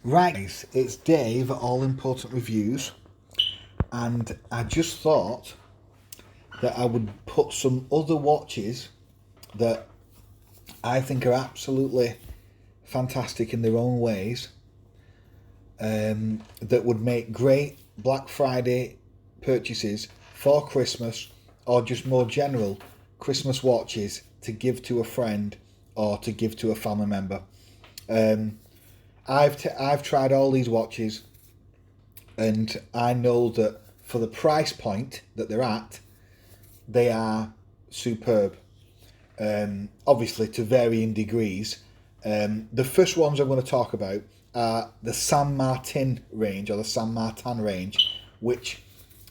Right, guys, it's Dave at All Important Reviews, and I just thought that I would put some other watches that I think are absolutely fantastic in their own ways, that would make great Black Friday purchases for Christmas or just more general Christmas watches to give to a friend or to give to a family member. I've tried all these watches, and I know that for the price point that they're at, they are superb. Obviously, to varying degrees. The first ones I'm going to talk about are the San Martin range or the San Martin range, which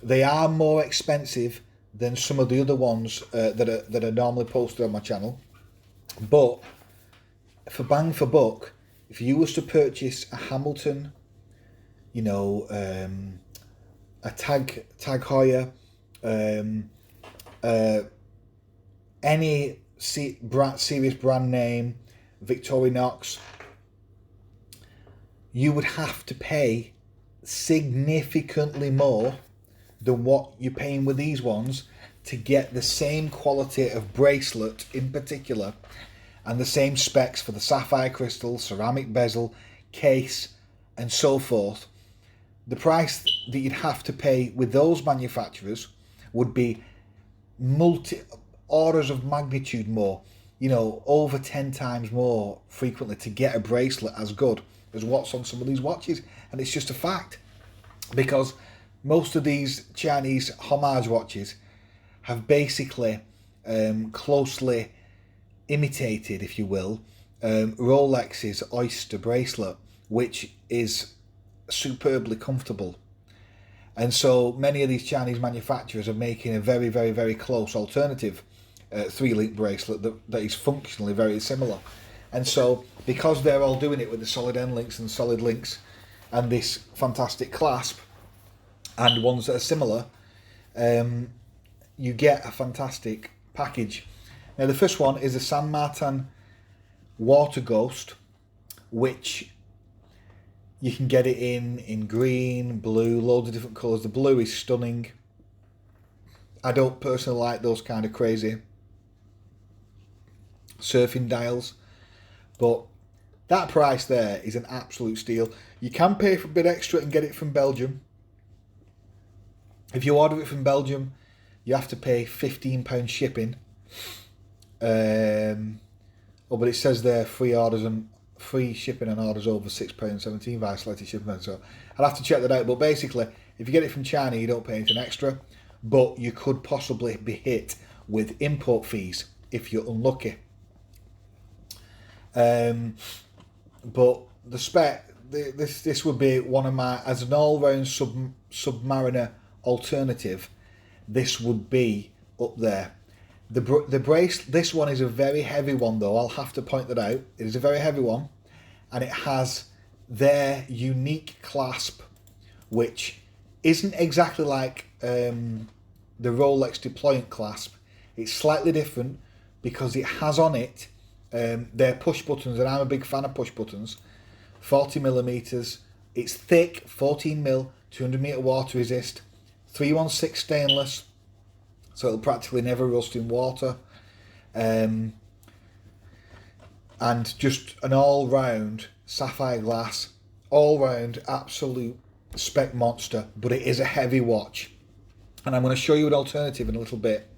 they are more expensive than some of the other ones that are normally posted on my channel. But for bang for buck, if you was to purchase a Hamilton, a Tag Heuer, any serious brand name, Victorinox, you would have to pay significantly more than what you're paying with these ones to get the same quality of bracelet in particular, and the same specs for the sapphire crystal, ceramic bezel, case, and so forth. The price that you'd have to pay with those manufacturers would be orders of magnitude more, over 10 times more frequently to get a bracelet as good as what's on some of these watches. And it's just a fact, because most of these Chinese homage watches have basically closely imitated, if you will, Rolex's Oyster bracelet, which is superbly comfortable. And so many of these Chinese manufacturers are making a very, very, very close alternative 3-link bracelet that is functionally very similar. And so because they're all doing it with the solid end links and solid links and this fantastic clasp and ones that are similar, you get a fantastic package. Now, the first one is the San Martin Water Ghost, which you can get it in green, blue, loads of different colours. The blue is stunning. I don't personally like those kind of crazy surfing dials, but that price there is an absolute steal. You can pay for a bit extra and get it from Belgium. If you order it from Belgium, you have to pay £15 shipping. But it says there free shipping on orders over £6.17 via selected shipping. So I'll have to check that out. But basically, if you get it from China, you don't pay anything extra, but you could possibly be hit with import fees if you're unlucky. But the spec, this would be one of my, as an all-round Submariner alternative, this would be up there. The brace, this one is a very heavy one though, I'll have to point that out. It is a very heavy one, and it has their unique clasp, which isn't exactly like the Rolex deployant clasp. It's slightly different because it has on it their push buttons, and I'm a big fan of push buttons. 40mm, it's thick, 14mm, 200 meter water resist, 316 stainless, so it'll practically never rust in water, and just an all-round sapphire glass, all-round absolute spec monster. But it is a heavy watch, and I'm going to show you an alternative in a little bit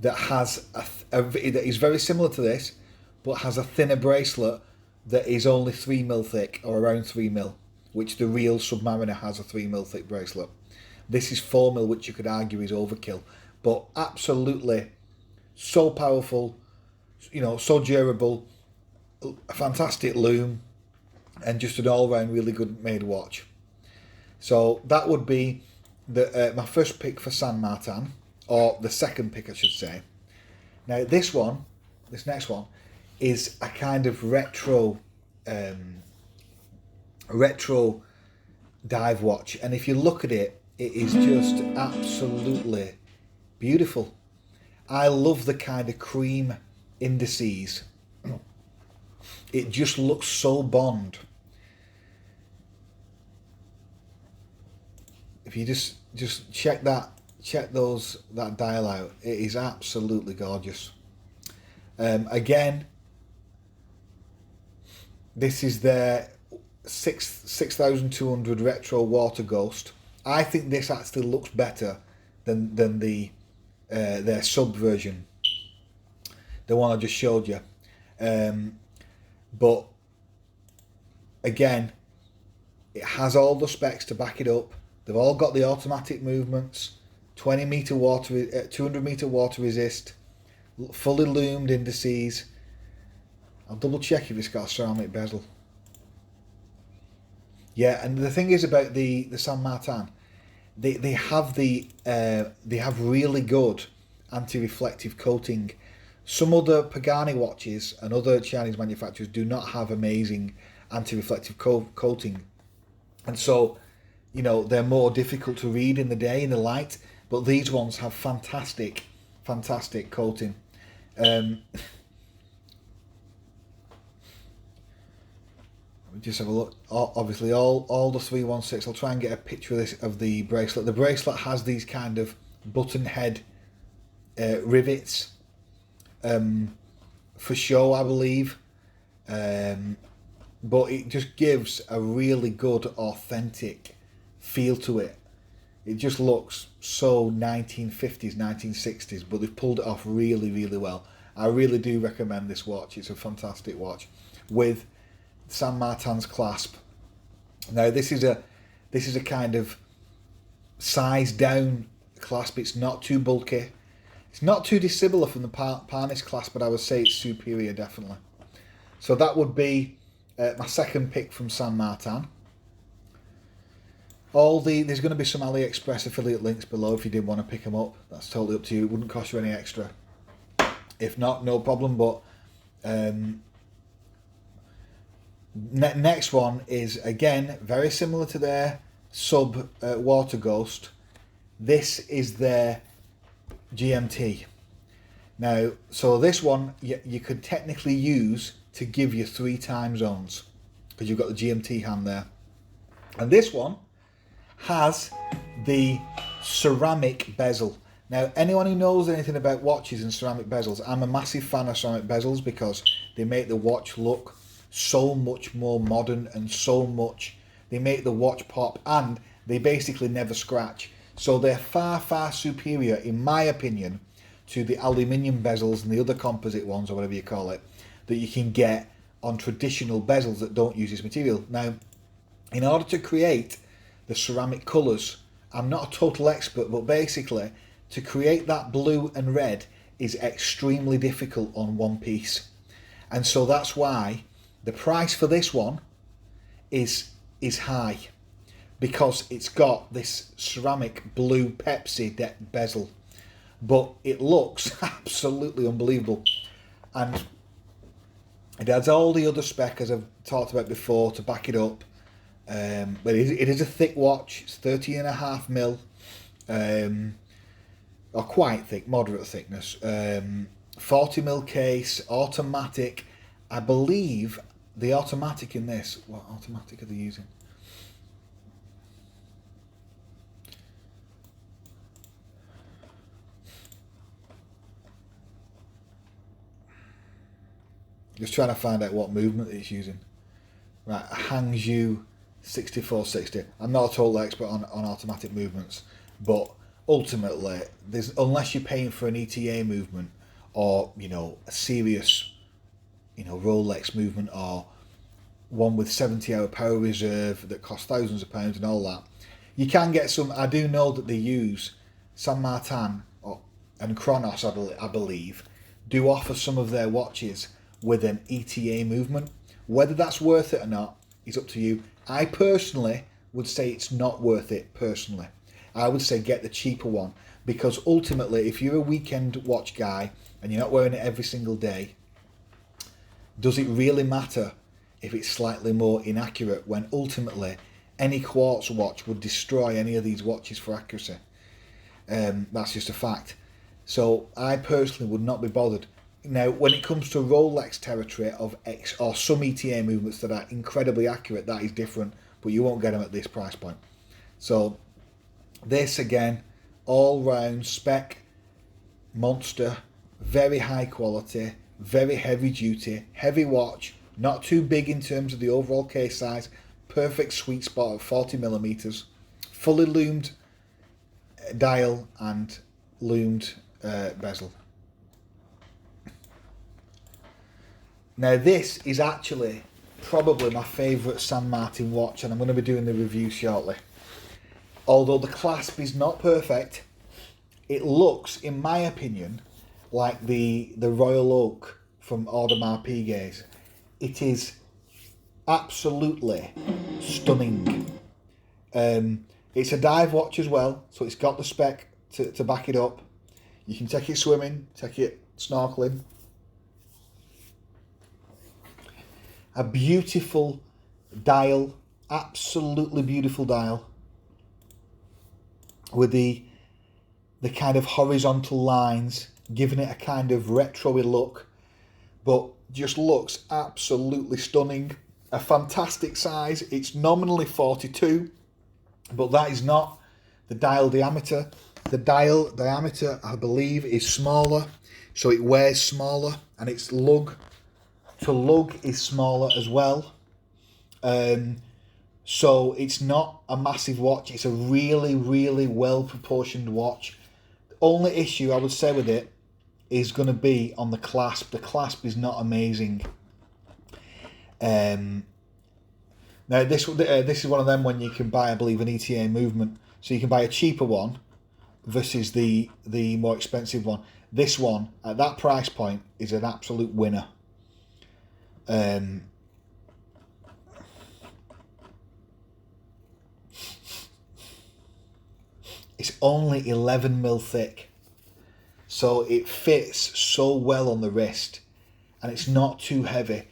that has that is very similar to this, but has a thinner bracelet that is only 3mm thick, or around 3mm, which the real Submariner has a 3mm thick bracelet. This is 4mm, which you could argue is overkill, but absolutely so powerful, so durable, a fantastic loom, and just an all-round really good made watch. So that would be my first pick for San Martin, or the second pick I should say. Now this next one, is a kind of retro dive watch, and if you look at it, it is just absolutely beautiful. I love the kind of cream indices. It just looks so Bond. if you just check that dial out, it is absolutely gorgeous. Again, this is their 6200 retro water ghost. I think this actually looks better than the their sub version, the one I just showed you. But again, it has all the specs to back it up. They've all got the automatic movements, 20 meter water, 200 meter water resist, fully loomed indices. I'll double check if it's got a ceramic bezel. Yeah, and the thing is about the San Martin, they have really good anti-reflective coating. Some other Pagani watches and other Chinese manufacturers do not have amazing anti-reflective coating, and so, you know, they're more difficult to read in the day in the light. But these ones have fantastic coating. Let me just have a look. Obviously, all the 316. I'll try and get a picture of this, of the bracelet. The bracelet has these kind of button head rivets for show, I believe. But it just gives a really good, authentic feel to it. It just looks so 1950s, 1960s, but they've pulled it off really, really well. I really do recommend this watch. It's a fantastic watch with San Martin's clasp. Now this is a kind of size down clasp. It's not too bulky. It's not too dissimilar from the Parnis clasp, but I would say it's superior, definitely. So that would be my second pick from San Martin. There's going to be some AliExpress affiliate links below if you did want to pick them up. That's totally up to you. It wouldn't cost you any extra. If not, no problem. But next one is, again, very similar to their sub Water Ghost. This is their GMT. Now, so this one you could technically use to give you 3 time zones, because you've got the GMT hand there. And this one has the ceramic bezel. Now, anyone who knows anything about watches and ceramic bezels, I'm a massive fan of ceramic bezels because they make the watch look so much more modern, and they make the watch pop, and they basically never scratch. So they're far superior, in my opinion, to the aluminium bezels and the other composite ones, or whatever you call it, that you can get on traditional bezels that don't use this material. Now, in order to create the ceramic colours, I'm not a total expert, but basically to create that blue and red is extremely difficult on one piece. And so that's why the price for this one is high, because it's got this ceramic blue Pepsi bezel, but it looks absolutely unbelievable, and it has all the other spec as I've talked about before to back it up. But it is a thick watch. It's 13.5mm, or quite thick, moderate thickness. 40mm case, automatic. I believe the automatic in this. What automatic are they using? Just trying to find out what movement it's using. Right, Hangzhou 6460. I'm not a total expert on automatic movements, but ultimately, unless you're paying for an ETA movement, or, you know, a serious, you know, Rolex movement, or one with 70-hour power reserve that costs thousands of pounds and all that, you can get some. I do know that they use San Martin and Cronos, I believe, do offer some of their watches with an ETA movement. Whether that's worth it or not is up to you. I personally would say it's not worth it, personally. I would say get the cheaper one, because ultimately, if you're a weekend watch guy and you're not wearing it every single day, does it really matter if it's slightly more inaccurate, when ultimately any quartz watch would destroy any of these watches for accuracy? That's just a fact. So I personally would not be bothered. Now, when it comes to Rolex territory of X or some ETA movements that are incredibly accurate, that is different, but you won't get them at this price point. So This again, all round spec monster, very high quality, very heavy duty, heavy watch, not too big in terms of the overall case size, perfect sweet spot of 40mm, fully loomed dial and loomed bezel. Now this is actually probably my favourite San Martin watch, and I'm going to be doing the review shortly. Although the clasp is not perfect, it looks, in my opinion, like the Royal Oak from Audemars Piguet's. It is absolutely stunning. It's a dive watch as well, so it's got the spec to back it up. You can take it swimming, take it snorkeling. A beautiful dial, absolutely beautiful dial, with the kind of horizontal lines, giving it a kind of retro-y look, but just looks absolutely stunning. A fantastic size. It's nominally 42, but that is not the dial diameter. The dial diameter, I believe, is smaller, so it wears smaller, and its lug to lug is smaller as well. So it's not a massive watch. It's a really, really well proportioned watch. The only issue I would say with it is going to be on the clasp. The clasp is not amazing. Now this is one of them when you can buy, I believe, an ETA movement. So you can buy a cheaper one versus the more expensive one. This one at that price point is an absolute winner. It's only 11mm thick, so it fits so well on the wrist, and it's not too heavy.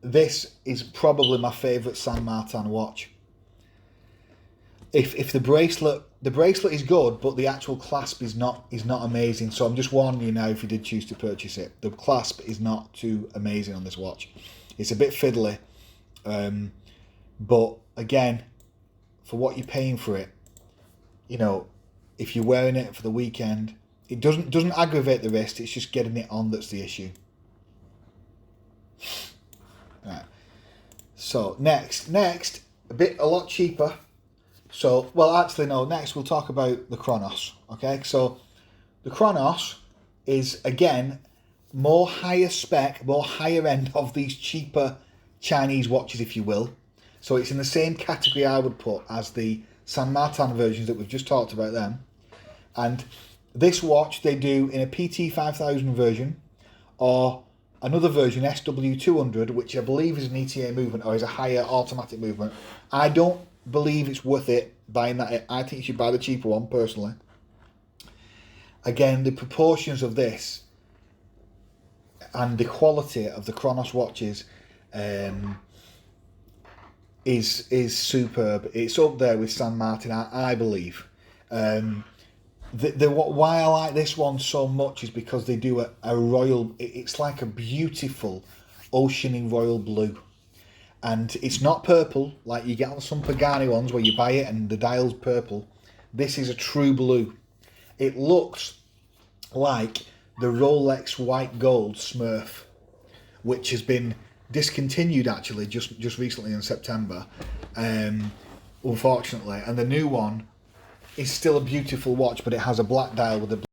This is probably my favourite San Martin watch. If the bracelet is good, but the actual clasp is not amazing. So I'm just warning you now, if you did choose to purchase it, the clasp is not too amazing on this watch. It's a bit fiddly, but again, for what you're paying for it, you know, if you're wearing it for the weekend, it doesn't aggravate the wrist. It's just getting it on that's the issue. Right. So next, a lot cheaper. So, well, actually, no, next we'll talk about the Cronos, okay? So, the Cronos is, again, more higher spec, more higher end of these cheaper Chinese watches, if you will. So, it's in the same category I would put as the San Martin versions that we've just talked about then. And this watch they do in a PT 5000 version, or another version, SW200, which I believe is an ETA movement, or is a higher automatic movement. I don't believe it's worth it buying that. I think you should buy the cheaper one personally. Again, the proportions of this and the quality of the Cronos watches is superb. It's up there with San Martin, I believe. Why I like this one so much is because they do a royal. It's like a beautiful oceany royal blue. And it's not purple like you get on some Pagani ones where you buy it and the dial's purple. This is a true blue. It looks like the Rolex white gold Smurf, which has been discontinued actually just recently in September, unfortunately. And the new one is still a beautiful watch, but it has a black dial with a